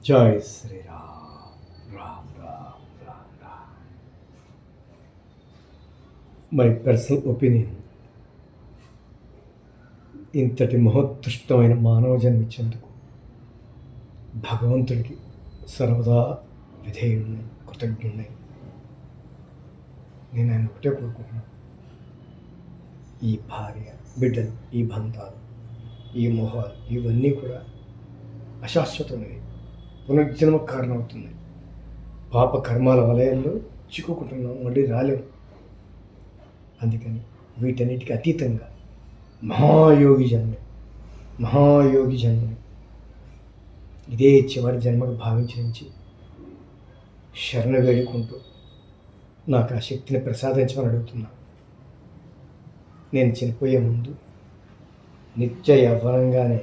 జై Shriram. Ram Ram Ram Ram. My personal opinion, ఇంతటి మహోత్కృష్టమైన మానవ జన్మించేందుకు భగవంతుడికి సర్వదా విధేయుడిని, కృతజ్ఞుడిని. నేను ఆయన ఒకటే కోరుకుంటున్నాను, ఈ భార్య బిడ్డలు, ఈ బంధాలు, ఈ మోహాలు ఇవన్నీ కూడా అశాశ్వతమైనవి, పునర్జన్మ కారణం అవుతుంది. పాప కర్మాల వలయంలో చిక్కుకుంటున్నాం, మళ్ళీ రాలేము. అందుకని వీటన్నిటికీ అతీతంగా మహాయోగి జన్మని ఇదే చివరి జన్మకు భావించి శరణ వేడుకుంటూ నాకు ఆ శక్తిని ప్రసాదించమని అడుగుతున్నాను. నేను చనిపోయే ముందు నిత్య యవ్వనంగానే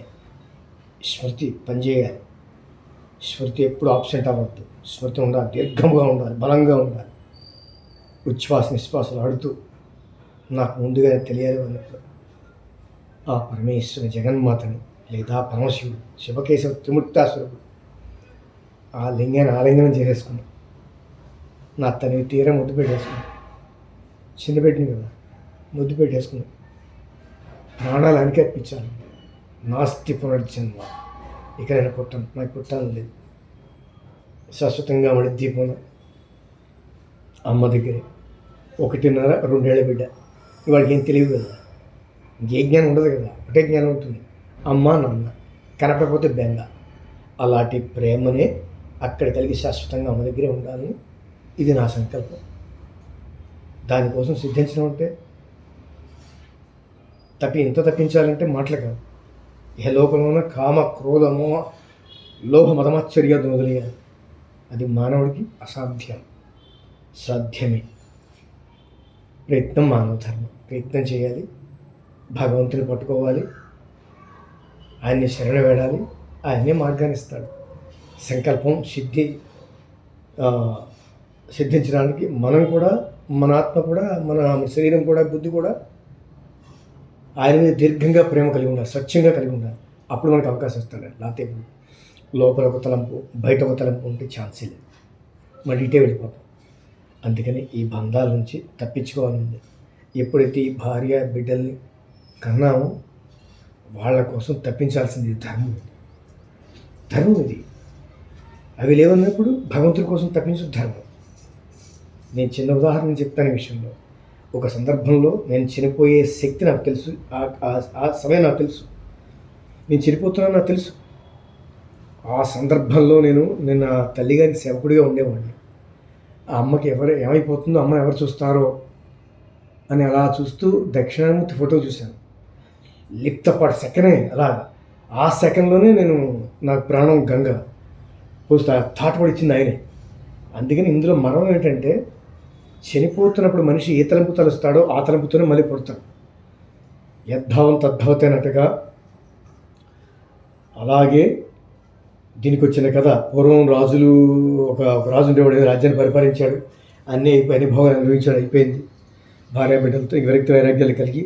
స్మృతి పనిచేయాలి. స్మృతి ఎప్పుడు ఆబ్సెంట్ అవ్వద్దు. స్మృతి ఉండాలి, దీర్ఘంగా ఉండాలి, బలంగా ఉండాలి. ఉచ్ఛ్వాస నిశ్వాసాలు ఆడుతూ నాకు ముందుగానే తెలియాలి అన్నప్పుడు ఆ పరమేశ్వరుని, జగన్మాతని లేదా పరమశివుడు, శివకేశవ త్రిమూర్తాసురుడు ఆ లింగాన్ని ఆలింగనం చేసేసుకున్నాను. నా తనివి తీర ముద్దు పెట్టేసుకున్నాను. చిన్న పెట్టింది కదా, ముద్దు పెట్టేసుకున్నాను. ప్రాణాలు అనికెప్పించాను. నాస్తి పునర్జన్మ, ఇక నేను పుట్టాను, నాకు పుట్టాను లేదు. శాశ్వతంగా మళ్ళీ దీపం అమ్మ దగ్గరే 1.5-2 ఏళ్ల బిడ్డ. ఇవాడికి ఏం తెలియదు కదా, ఇంకే జ్ఞానం ఉండదు కదా, ఒకటే జ్ఞానం ఉంటుంది, అమ్మ నాన్న. కనపడకపోతే బెంగ. అలాంటి ప్రేమనే అక్కడ కలిగి శాశ్వతంగా అమ్మ దగ్గరే ఉండాలని ఇది నా సంకల్పం. దానికోసం సిద్ధించడం అంటే ఇంత తప్పించాలంటే మాటలు కాదు. ఇహలోకంలోన కామ క్రోధమో లోభ మదమాశ్చర్యాన్ని వదిలేయాలి. అది మానవుడికి అసాధ్యం. సాధ్యమే. ప్రయత్నం మానవ ధర్మం. ప్రయత్నం చేయాలి, భగవంతుని పట్టుకోవాలి, ఆయన్ని శరణ వేడాలి, ఆయన్నే మార్గాన్ని ఇస్తాడు. సంకల్పం సిద్ధించడానికి మనం కూడా, మన ఆత్మ కూడా, మన శరీరం కూడా, బుద్ధి కూడా ఆయన మీద దీర్ఘంగా ప్రేమ కలిగి ఉండాలి, స్వచ్ఛంగా కలిగి ఉండాలి. అప్పుడు మనకు అవకాశం ఇస్తాడు. లేకపోతే లోపల ఒక తలంపు, బయట ఒక తలంపు ఉంటే ఛాన్సే లేదు, మళ్ళీ ఇటే వెళ్ళిపోతాం. అందుకని ఈ బంధాల నుంచి తప్పించుకోవాలండి. ఎప్పుడైతే ఈ భార్య బిడ్డల్ని కన్నామో వాళ్ళ కోసం తప్పించాల్సింది ధర్మం ఇది. అవి లేవన్నప్పుడు భగవంతుడి కోసం తప్పించడం ధర్మం. నేను చిన్న ఉదాహరణ చెప్తాను ఈ విషయంలో. ఒక సందర్భంలో నేను చనిపోయే శక్తి నాకు తెలుసు, ఆ సమయం నాకు తెలుసు, నేను చనిపోతున్నాను నాకు తెలుసు. ఆ సందర్భంలో నేను నా తల్లిగారికి సేవకుడిగా ఉండేవాడిని. ఆ అమ్మకి ఏమైపోతుందో, అమ్మని ఎవరు చూస్తారో అని అలా చూస్తూ దక్షిణామూర్తి ఫోటో చూశాను. లిప్తపాటు సెకండే అలా. ఆ సెకండ్లోనే నాకు ప్రాణం గంగ పోస్తా థాట్ కూడా ఇచ్చింది ఆయనే. అందుకని ఇందులో మరణం ఏంటంటే, చనిపోతున్నప్పుడు మనిషి ఏ తలంపు తలుస్తాడో ఆ తలంపుతోనే మళ్ళీ పుడతాడు. యద్భావం తద్భవతేనట్టుగా. అలాగే దీనికి వచ్చిన కథ, పూర్వం రాజులు, ఒక రాజు ఉండేవాడు, రాజ్యాన్ని పరిపాలించాడు, అన్ని భోగాలు అనుభవించాడు, అయిపోయింది. భార్య బిడ్డలతో విరక్తి వైరాగ్యాలు కలిగి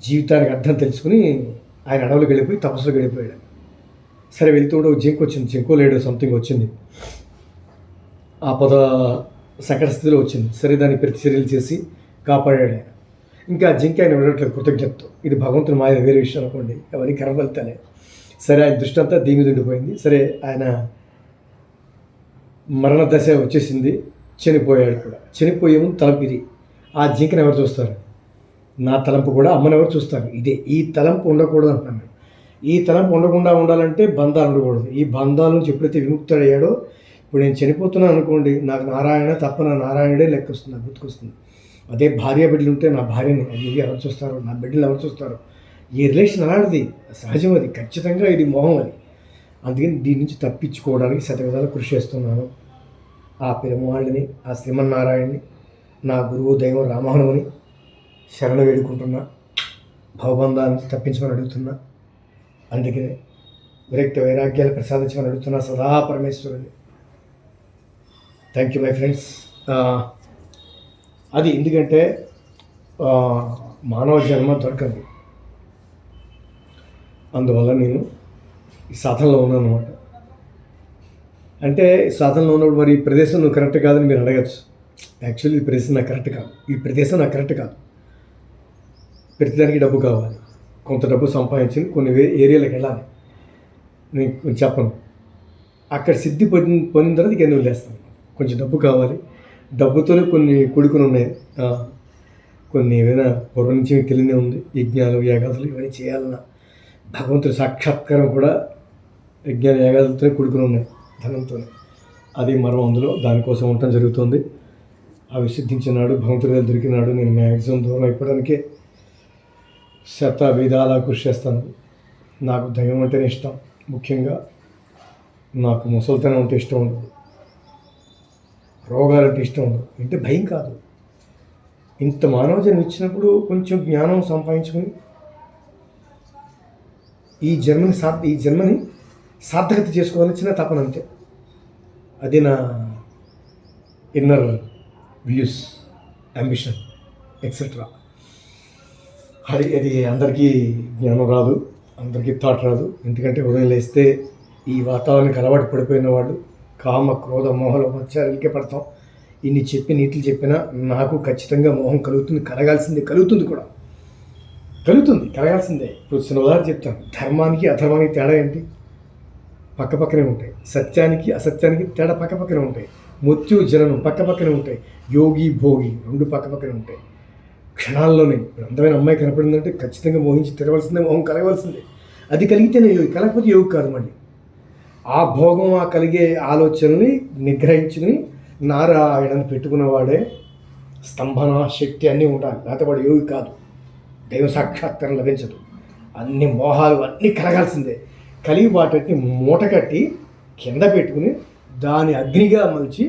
జీవితానికి అర్థం తెలుసుకుని ఆయన అడవులకు వెళ్ళిపోయి తపస్సులకు వెళ్ళిపోయాడు. సరే వెళ్తూ ఒక జింక్ వచ్చింది, జింకో లేడు సంథింగ్ వచ్చింది, ఆపద సంకట స్థితిలో వచ్చింది. సరే దాన్ని ప్రతిచర్యలు చేసి కాపాడాడు ఆయన. ఇంకా జింక ఆయన విడట్లేదు కృతజ్ఞతతో. ఇది భగవంతుని మాయ, వేరే విషయం అనుకోండి, అవన్నీ కనబడతానే. సరే ఆయన దృష్టి అంతా దీని మీద ఉండిపోయింది. సరే ఆయన మరణ దశ వచ్చేసింది, చనిపోయాడు కూడా. చనిపోయే ముందు తలంపు ఇది. ఆ జింకను ఎవరు చూస్తారు? నా తలంపు కూడా అమ్మని ఎవరు చూస్తారు? ఇదే. ఈ తలంపు ఉండకూడదు అంటున్నాను. ఈ తలంపు ఉండకుండా ఉండాలంటే బంధాలు ఉండకూడదు. ఈ బంధాల నుంచి ఎప్పుడైతే విముక్తుడయ్యాడో, ఇప్పుడు నేను చనిపోతున్నాను అనుకోండి, నాకు నారాయణ తప్ప నా నారాయణుడే లెక్క వస్తుంది, నాకు గుర్తుకొస్తుంది. అదే భార్య బిడ్డలు ఉంటే నా భార్యని ఎవరు చూస్తారు, నా బిడ్డలు ఎవరు చూస్తారు? ఈ రిలేషన్ అలాంటిది, సహజం, అది ఖచ్చితంగా ఇది మోహం అది. అందుకని దీని నుంచి తప్పించుకోవడానికి శతవిధాలు కృషి చేస్తున్నాను. ఆ పెరుమాళ్ళని, ఆ శ్రీమన్నారాయణని, నా గురువు దైవం రామహనుని శరణ వేడుకుంటున్నా. భవబంధాల నుంచి తప్పించమని అడుగుతున్నా. అందుకనే విరక్తి వైరాగ్యాలు ప్రసాదించమని అడుగుతున్నా సదా పరమేశ్వరుని. Thank you my friends. అది ఎందుకంటే మానవ జన్మ దొరకదు, అందువల్ల నేను ఈ సాధనలో ఉన్నాను అన్నమాట. అంటే సాధనలో ఉన్నప్పుడు మరి ఈ ప్రదేశం నువ్వు కరెక్ట్ కాదని మీరు అడగచ్చు. యాక్చువల్లీ ఈ ప్రదేశం నాకు కరెక్ట్ కాదు, ఈ ప్రదేశం నాకు కరెక్ట్ కాదు. ప్రతిదానికి డబ్బు కావాలి, కొంత డబ్బు సంపాదించి కొన్ని ఏరియాలకు వెళ్ళాలి. నేను కొంచెం చెప్పను, అక్కడ సిద్ధి పొందిన తర్వాత ఇక నువ్వు లేస్తాను. కొంచెం డబ్బు కావాలి, డబ్బుతోనే కొన్ని కూడుకుని ఉన్నాయి. కొన్ని ఏదైనా పూర్వం నుంచి మీకు తెలియనే ఉంది, యజ్ఞాలు యాగాదులు ఇవన్నీ చేయాలన్నా భగవంతుడి సాక్షాత్కారం కూడా యజ్ఞాల యాగాదులతోనే కూడుకుని ఉన్నాయి, ధనంతోనే. అది మరో అందులో దానికోసం ఉండటం జరుగుతుంది. అవి సిద్ధించినాడు, భగవంతుడి దగ్గర దొరికినాడు. నేను మ్యాక్సిమం దూరం అయిపోవడానికి విధాలా కృషి చేస్తాను. నాకు దైవం అంటేనే ఇష్టం. ముఖ్యంగా నాకు ముసలితనం అంటే ఇష్టం ఉండదు, రోగాలంటే ఇష్టం ఉండదు. అంటే భయం కాదు, ఇంత మానవ జన్మ ఇచ్చినప్పుడు కొంచెం జ్ఞానం సంపాదించుకొని ఈ జన్మని సార్థకత చేసుకోవాలని చిన్న తపన అంతే. అది నా ఇన్నర్ వ్యూస్, అంబిషన్ ఎక్సెట్రా. అది అందరికీ జ్ఞానం రాదు, అందరికీ థాట్ రాదు. ఎందుకంటే ఉదయం లేస్తే ఈ వాతావరణానికి అలవాటు పడిపోయిన వాళ్ళు కామ క్రోధ మోహల మత్సరాలకే పడతాం. ఇన్ని చెప్పి నీతులు చెప్పినా నాకు ఖచ్చితంగా మోహం కలుగుతుంది, కలుగుతుంది కూడా, కలగాల్సిందే. ఇప్పుడు చిన్న ఉదాహరణ చెప్తాను. ధర్మానికి అధర్మానికి తేడా ఏంటి? పక్కపక్కనే ఉంటాయి. సత్యానికి అసత్యానికి తేడా పక్కపక్కనే ఉంటాయి. మృత్యు జననం పక్కపక్కనే ఉంటాయి. యోగి భోగి రెండు పక్కపక్కనే ఉంటాయి. క్షణాల్లోనే ఇప్పుడు అందమైన అమ్మాయి కనపడిందంటే ఖచ్చితంగా మోహించి తిరగవలసిందే, మోహం కలగవలసిందే. అది కలిగితేనే యోగి, కలగకపోతే యోగి కాదు. మళ్ళీ ఆ భోగం, ఆ కలిగే ఆలోచనల్ని నిగ్రహించుకుని నారాయణని పెట్టుకున్నవాడే స్తంభన శక్తి అన్నీ ఉండాలి. లేకపోతే వాడు యోగి కాదు, దైవ సాక్షాత్కారం లభించదు. అన్ని మోహాలు అన్నీ కలగాల్సిందే. కలిగి వాటిని మూట కట్టి కింద పెట్టుకుని దాని అగ్నిగా మలిచి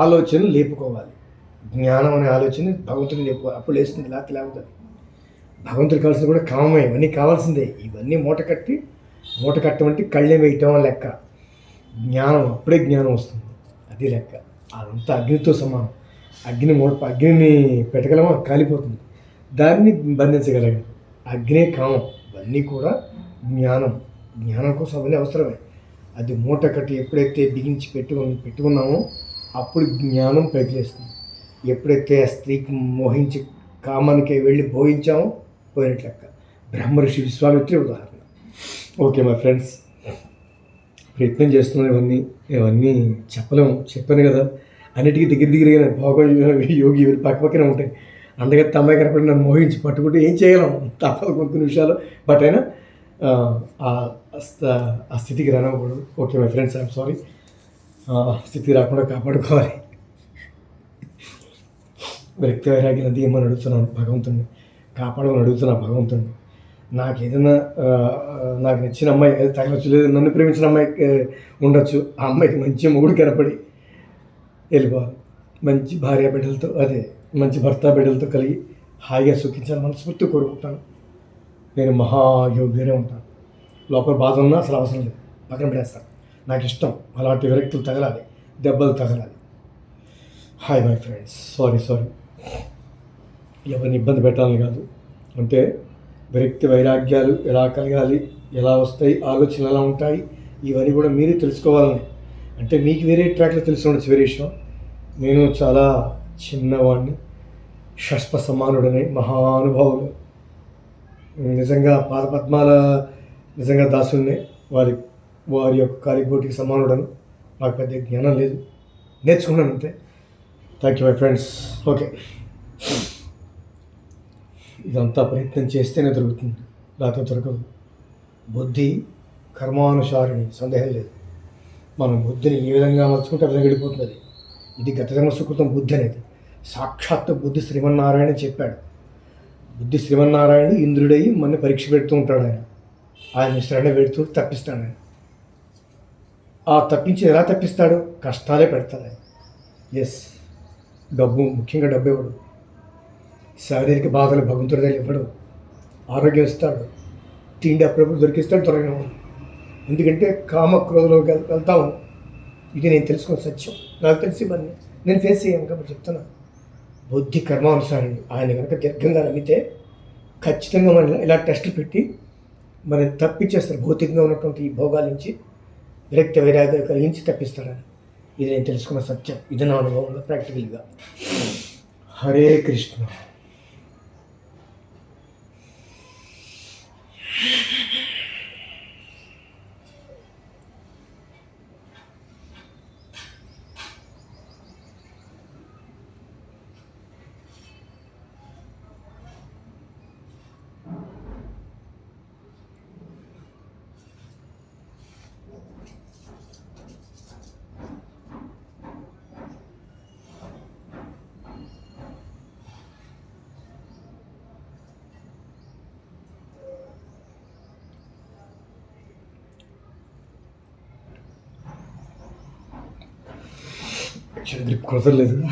ఆలోచనలు లేపుకోవాలి. జ్ఞానం అనే ఆలోచన భగవంతుని లేపుకోవాలి, అప్పుడు లేస్తుంది, లేకపోతే భగవంతుడు కావాల్సింది కూడా కామమే. ఇవన్నీ కావాల్సిందే. ఇవన్నీ మూట కట్టమంటే కళ్ళెం వేయటం లెక్క. జ్ఞానం అప్పుడే జ్ఞానం వస్తుంది, అది లెక్క. అదంతా అగ్నితో సమానం. అగ్నిని పెట్టగలమా? కాలిపోతుంది. దాన్ని బంధించగలగాలి. అగ్నే కామం, ఇవన్నీ కూడా జ్ఞానం కోసం అవన్నీ అవసరమే. అది మూట కట్టి ఎప్పుడైతే బిగించి పెట్టుకున్నామో అప్పుడు జ్ఞానం పైకిలేస్తుంది. ఎప్పుడైతే ఆ స్త్రీకి మోహించి కామానికి వెళ్ళి భోగించామో పోయినట్లు లెక్క. బ్రహ్మర్షి విశ్వామిత్రే ఉదాహరణ. ఓకే మై ఫ్రెండ్స్, ప్రయత్నం చేస్తున్నాను. ఇవన్నీ చెప్పాను కదా. అన్నిటికీ దగ్గరగా భోగం యోగి ఇవి పక్కనే ఉంటాయి. అందుకే తమ్మాయి కనపడి నన్ను మోహించి పట్టుకుంటే ఏం చేయగలం, తప్పదు కొన్ని నిమిషాలు. బట్ అయినా ఆ స్థితికి రానివ్వకూడదు. Okay my friends, I'm sorry. స్థితికి రాకుండా కాపాడుకోవాలి. వ్యక్తి వైరాగ్యం అది ఏమని అడుగుతున్నాను భగవంతుడిని, కాపాడమని అడుగుతున్నా భగవంతుడిని. నాకు ఏదైనా నాకు నచ్చిన అమ్మాయి తగలచ్చు, లేదు నన్ను ప్రేమించిన అమ్మాయి ఉండొచ్చు. ఆ అమ్మాయికి మంచి మొగుడు కనపడి వెళ్ళిపోవాలి. మంచి భార్య బిడ్డలతో, మంచి భర్త బిడ్డలతో కలిగి హాయిగా సుఖించాలని మనస్ఫూర్తి కోరుకుంటాను. నేను మహాయోగిగానే ఉంటాను. లోపల బాధ ఉన్నా అసలు అవసరం లేదు, పక్కన పడేస్తాను. నాకు ఇష్టం అలాంటి విరక్తులు తగలాలి, దెబ్బలు తగలాలి. హాయ్ మై ఫ్రెండ్స్, సారీ ఎవరిని ఇబ్బంది పెట్టాలని కాదు. అంటే విరక్తి వైరాగ్యాలు ఎలా కలగాలి, ఎలా వస్తాయి, ఆలోచనలు ఎలా ఉంటాయి, ఇవన్నీ కూడా మీరే తెలుసుకోవాలని. అంటే మీకు వేరే ట్రాక్లో తెలిసి ఉండొచ్చు, వేరే విషయం. నేను చాలా చిన్నవాడిని, షష్ప సమానుడని, మహానుభావులు, నిజంగా పాదపద్మాల నిజంగా దాసుని, వారి యొక్క కాలిగోటికి సమానుడను. నాకు పెద్ద జ్ఞానం లేదు, నేర్చుకున్నాను అంతే. Thank you my friends. Okay, ఇదంతా ప్రయత్నం చేస్తేనే దొరుకుతుంది, లేకపోతే దొరకదు. బుద్ధి కర్మానుసారిణి, సందేహం లేదు. మనం బుద్ధిని ఏ విధంగా మలుచుకుంటే ఆ విధంగా వెళ్ళిపోతుంది. ఇది గత జన్మ సుకృతం బుద్ధి అనేది. సాక్షాత్తు బుద్ధి శ్రీమన్నారాయణ చెప్పాడు. బుద్ధి శ్రీమన్నారాయణుడు ఇంద్రుడై మన పరీక్ష పెడుతూ ఉంటాడు. ఆయన శరణ పెడుతూ తప్పిస్తాడు. ఆయన ఆ తప్పించి ఎలా తప్పిస్తాడు? కష్టాలే పెడతాడు ఆయన. ఎస్, డబ్బు, ముఖ్యంగా డబ్బు ఇవ్వడు. శారీరక బాధలు భగవంతుడి దగ్గర ఇవ్వడు. ఆరోగ్యం ఇస్తాడు, తిండి అప్పుడప్పుడు దొరికిస్తాడు, త్వరగా. ఎందుకంటే కామక్రోధంలోకి వెళ్తాము. ఇది నేను తెలుసుకున్న సత్యం, నాకు తెలిసి ఇవన్నీ నేను ఫేస్ చేయను కాబట్టి చెప్తున్నా. బుద్ధి కర్మానుసారండి. ఆయన కనుక దీర్ఘంగా నమ్మితే ఖచ్చితంగా మనం ఇలా టెస్టులు పెట్టి మనం తప్పించేస్తారు భౌతికంగా ఉన్నటువంటి ఈ భోగాల నుంచి. విరక్తి వైరాగ్యం కలిగించి తప్పిస్తాడని. ఇది నేను తెలుసుకున్న సత్యం. ఇది నా అనుభవంలో ప్రాక్టికల్గా. హరే కృష్ణ. గ్రిప్ కుదరలేదు.